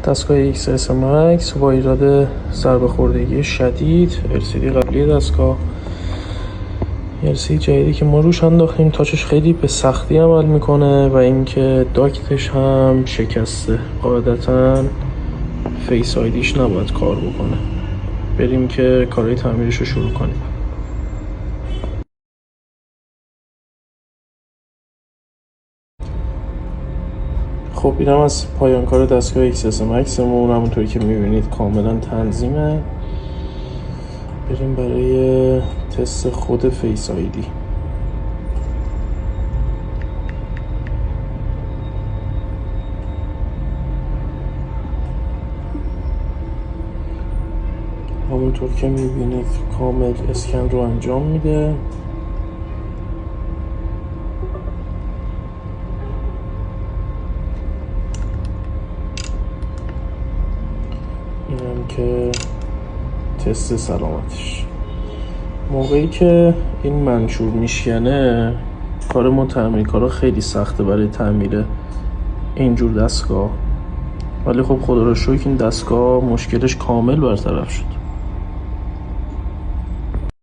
دستگاه XS Max با ایجاد ضربه‌خوردگی شدید، LCD قبلی دستگاه، LCD جدیدی که ما روش انداختیم. تاچش خیلی به سختی عمل میکنه و اینکه داکتش هم شکسته. قاعدتا فیس آیدیش نباید کار بکنه. بریم که کارهای تعمیرش رو شروع کنیم. خب اینم از پایان کار دستگاه XS Max مون. همونطوری که میبینید کاملا تنظیمه. بریم برای تست خود فیس آیدی. همونطور که میبینید کامل اسکن رو انجام میده. اینم که تست سلامتش. موقعی که این منشور میشکنه کار ما تعمیرکارا خیلی سخته برای تعمیر اینجور دستگاه، ولی خب خدا رو شکر این دستگاه مشکلش کامل برطرف شد.